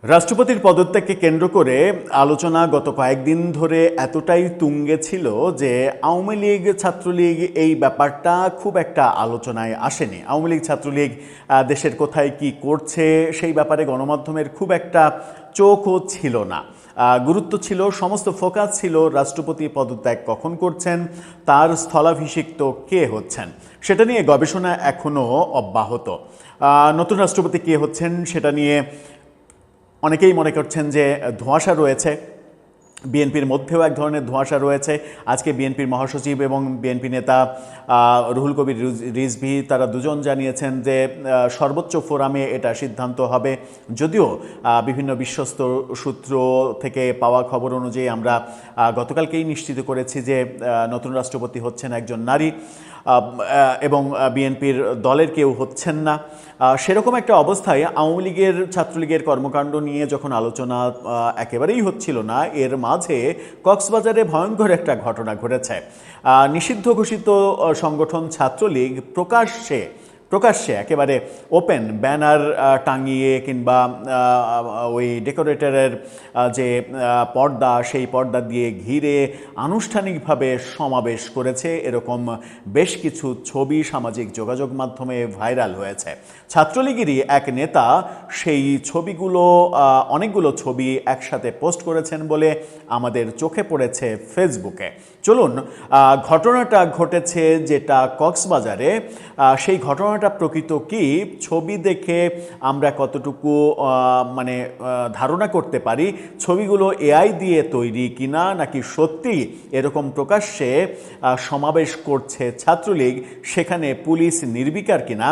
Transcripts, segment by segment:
রাষ্ট্রপতির পদত্যাগকে কেন্দ্র করে আলোচনা গত কয়েকদিন ধরে এতটাই তুঙ্গে ছিল যে আওয়ামী লীগ ছাত্রলীগ এই ব্যাপারটা খুব একটা আলোচনায় আসেনি। আওয়ামী লীগ ছাত্রলীগ দেশের কোথায় কি করছে সেই ব্যাপারে গণমাধ্যমের খুব একটা চোখও ছিল না। গুরুত্ব ছিল, সমস্ত ফোকাস ছিল রাষ্ট্রপতি পদত্যাগ কখন করছেন, তার স্থলাভিষিক্ত কে হচ্ছেন সেটা নিয়ে গবেষণা এখনও অব্যাহত। নতুন রাষ্ট্রপতি কে হচ্ছেন সেটা নিয়ে অনেকেই মনে করছেন যে ধোঁয়াশা রয়েছে, বিএনপির মধ্যেও এক ধরনের ধোঁয়াশা রয়েছে। আজকে বিএনপির মহাসচিব এবং বিএনপি নেতা রুহুল কবির রিজভী তারা দুজন জানিয়েছেন যে সর্বোচ্চ ফোরামে এটা সিদ্ধান্ত হবে। যদিও বিভিন্ন বিশ্বস্ত সূত্র থেকে পাওয়া খবর অনুযায়ী আমরা গতকালকেই নিশ্চিত করেছি যে নতুন রাষ্ট্রপতি হচ্ছেন একজন নারী এবং বিএনপির দলের কেউ হচ্ছেন না। সেরকম একটা অবস্থায় আওয়ামী লীগের ছাত্রলীগের কর্মকাণ্ড নিয়ে যখন আলোচনা একেবারেই হচ্ছিল না, এর মাঝে কক্সবাজারে ভয়ঙ্কর একটা ঘটনা ঘটেছে। নিষিদ্ধ ঘোষিত সংগঠন ছাত্রলীগ প্রকাশ্যে একেবারে ওপেন ব্যানার টাঙিয়ে কিংবা ওই ডেকোরেটরের যে পর্দা সেই পর্দা দিয়ে ঘিরে আনুষ্ঠানিকভাবে সমাবেশ করেছে। এরকম বেশ কিছু ছবি সামাজিক যোগাযোগ মাধ্যমে ভাইরাল হয়েছে। ছাত্রলীগেরই এক নেতা সেই ছবিগুলো, অনেকগুলো ছবি একসাথে পোস্ট করেছেন বলে আমাদের চোখে পড়েছে ফেসবুকে। চলুন, ঘটনাটা ঘটেছে যেটা কক্সবাজারে, সেই ঘটনাটা প্রকৃত কি, ছবি দেখে আমরা কতটুকু ধারণা করতে পারি ছবিগুলো এআই দিয়ে তৈরি কিনা, নাকি সত্যি এরকম প্রকাশ্যে সমাবেশ করছে ছাত্রলীগ, সেখানে পুলিশ নির্বিকার কিনা,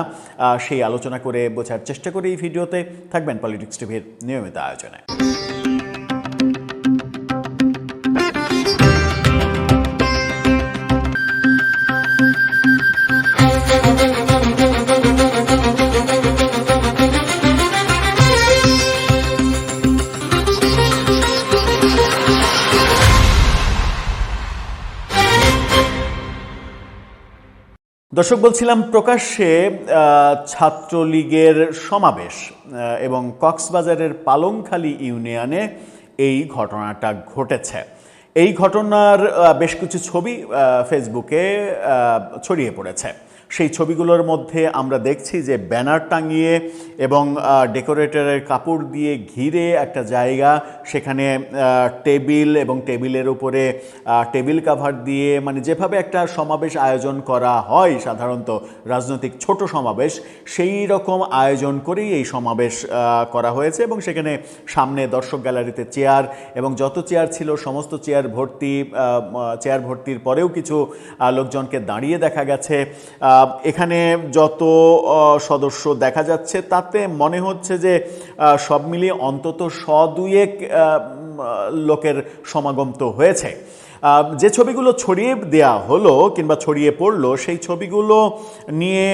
সেই আলোচনা করে বোঝার চেষ্টা করে এই ভিডিওতে থাকবেন পলিটিক্স টিভির নিয়মিত আয়োজনে। দর্শক, বলছিলাম প্রকাশ্যে ছাত্রলীগের সমাবেশ এবং কক্সবাজারের পালংখালী ইউনিয়নে এই ঘটনাটা ঘটেছে। এই ঘটনার বেশ কিছু ছবি ফেসবুকে ছড়িয়ে পড়েছে। সেই ছবিগুলোর মধ্যে আমরা দেখছি যে ব্যানার টাঙিয়ে এবং ডেকোরেটরের কাপড় দিয়ে ঘিরে একটা জায়গা, সেখানে টেবিল এবং টেবিলের উপরে টেবিল কাভার দিয়ে, যেভাবে একটা সমাবেশ আয়োজন করা হয় সাধারণত রাজনৈতিক ছোট সমাবেশ, সেই রকম আয়োজন করেই এই সমাবেশ করা হয়েছে। এবং সেখানে সামনে দর্শক গ্যালারিতে চেয়ার, এবং যত চেয়ার ছিল সমস্ত চেয়ার ভর্তির পরেও কিছু লোকজনকে দাঁড়িয়ে দেখা গেছে। এখানে যত সদস্য দেখা যাচ্ছে তাতে মনে হচ্ছে যে সব মিলিয়ে অন্তত 100-2 লোকের সমাগম তো হয়েছে। যে ছবিগুলো ছড়িয়ে দেয়া হলো কিংবা ছড়িয়ে পড়লো, সেই ছবিগুলো নিয়ে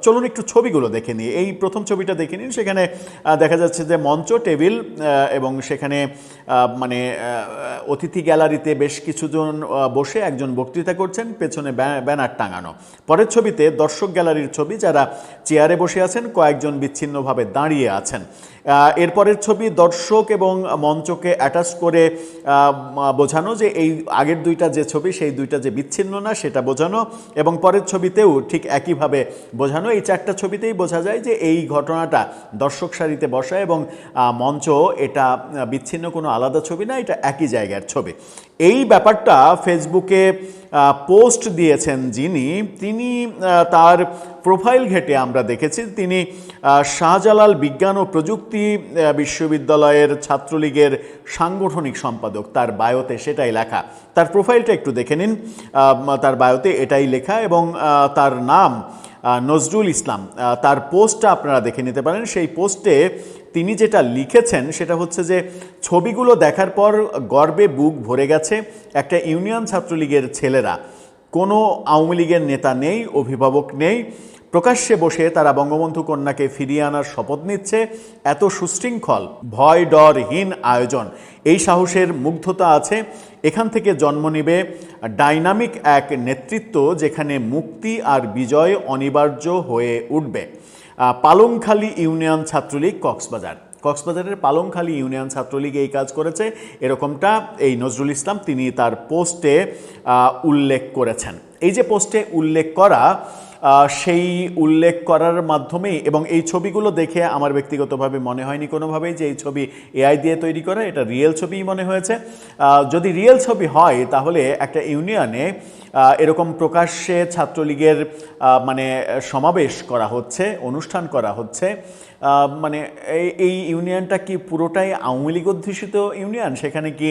চলুন একটু ছবিগুলো দেখে নিই। এই প্রথম ছবিটা দেখে নিন। সেখানে দেখা যাচ্ছে যে মঞ্চ, টেবিল এবং সেখানে অতিথি গ্যালারিতে বেশ কিছুজন বসে একজন বক্তৃতা করছেন, পেছনে ব্যানার টাঙানো। পরের ছবিতে দর্শক গ্যালারির ছবি, যারা চেয়ারে বসে আছেন, কয়েকজন বিচ্ছিন্নভাবে দাঁড়িয়ে আছেন। এরপরের ছবি দর্শক এবং মঞ্চকে অ্যাটাচ করে বোঝানো যে এই আগের দুইটা যে ছবি, সেই দুইটা যে বিচ্ছিন্ন না সেটা বোঝানো, এবং পরের ছবিতেও ঠিক একইভাবে বোঝানো। এই 4টা ছবিতেই বোঝা যায় যে এই ঘটনাটা দর্শক সারিতে বসা এবং মঞ্চ, এটা বিচ্ছিন্ন কোনো আলাদা ছবি না, এটা একই জায়গার ছবি। এই ব্যাপারটা ফেসবুকে পোস্ট দিয়েছেন তিনি তার প্রোফাইল ঘেটে আমরা দেখেছি তিনি শাহজালাল বিজ্ঞান ও প্রযুক্তি বিশ্ববিদ্যালয়ের ছাত্রলীগের সাংগঠনিক সম্পাদক। তার বায়োতে সেটাই লেখা। তার প্রোফাইলটা একটু দেখে নিন। তার বায়োতে এটাই লেখা এবং তার নাম নজরুল ইসলাম। তার পোস্টটা আপনারা দেখে নিতে পারেন। সেই পোস্টে তিনি যেটা লিখেছেন সেটা হচ্ছে যে ছবিগুলো দেখার পর গর্বে বুক ভরে গেছে। একটা ইউনিয়ন ছাত্রলীগের ছেলেরা, কোনো আওয়ামী লীগের নেতা নেই, অভিভাবক নেই, প্রকাশ্যে বসে তারা বঙ্গবন্ধু কন্যাকে ফিরিয়ে আনার শপথ নিচ্ছে। এত সুশৃঙ্খল, ভয় ডরহীন আয়োজন, এই সাহসের মুগ্ধতা আছে। এখান থেকে জন্ম নেবে ডাইনামিক এক নেতৃত্ব, যেখানে মুক্তি আর বিজয় অনিবার্য হয়ে উঠবে। পালংখালী ইউনিয়ন ছাত্রলীগ কক্সবাজার। কক্সবাজারের পালংখালী ইউনিয়ন ছাত্রলীগ এই কাজ করেছে, এরকমটা এই নজরুল ইসলাম তিনি তার পোস্টে উল্লেখ করেছেন। এই যে পোস্টে উল্লেখ করা, সেই উল্লেখ করার মাধ্যমে এবং এই ছবিগুলো দেখে আমার ব্যক্তিগতভাবে মনে হয়নি কোনোভাবেই যে এই ছবি এআই দিয়ে তৈরি করা, এটা রিয়েল ছবিই মনে হয়েছে। যদি রিয়েল ছবি হয় তাহলে একটা ইউনিয়নে এরকম প্রকাশ্যে ছাত্রলীগের মানে সমাবেশ করা হচ্ছে, অনুষ্ঠান করা হচ্ছে, মানে এই ইউনিয়নটা কি পুরোটাই আওয়ামী লীগ অধ্যুষিত ইউনিয়ন? সেখানে কি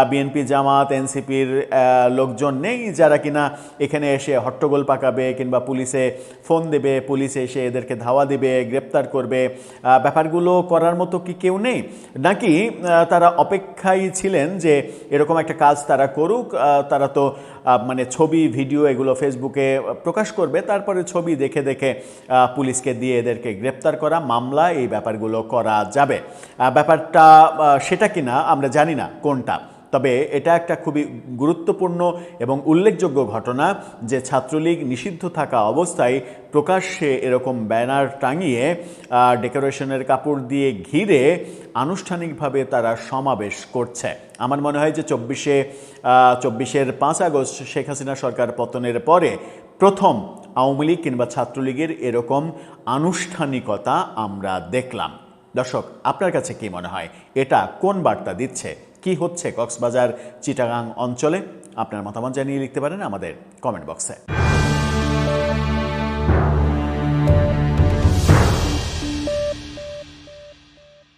বিএনপি, জামাত, এনসিপির লোকজন নেই যারা কিনা এখানে এসে হট্টগোল পাকাবে কিংবা পুলিশে ফোন দেবে, পুলিশ এসে এদেরকে ধাওয়া দেবে, গ্রেপ্তার করবে? ব্যাপারগুলো করার মতো কি কেউ নেই? নাকি তারা অপেক্ষায় ছিলেন যে এরকম একটা কাজ তারা করুক, তারা তো মানে ছবি ভিডিও এগুলো ফেসবুকে প্রকাশ করবে, তারপরে ছবি দেখে দেখে পুলিশকে দিয়ে এদেরকে গ্রেপ্তার করা, মামলা, এই ব্যাপারগুলো করা যাবে? ব্যাপারটা সেটা কিনা আমরা জানি না কোনটা, তবে এটা একটা খুবই গুরুত্বপূর্ণ এবং উল্লেখযোগ্য ঘটনা যে ছাত্রলীগ নিষিদ্ধ থাকা অবস্থায় প্রকাশ্যে এরকম ব্যানার টাঙিয়ে ডেকোরেশনের কাপড় দিয়ে ঘিরে আনুষ্ঠানিকভাবে তারা সমাবেশ করছে। আমার মনে হয় যে 24-এর 5 আগস্ট শেখ হাসিনা সরকার পতনের পরে প্রথম আওয়ামী লীগ কিংবা ছাত্রলীগের এরকম আনুষ্ঠানিকতা আমরা দেখলাম। দর্শক, আপনার কাছে কি মনে হয় এটা কোন বার্তা দিচ্ছে? কি হচ্ছে কক্সবাজার চিটাগাং অঞ্চলে? আপনার মতামত জানিয়ে লিখতে পারেন আমাদের কমেন্ট বক্সে।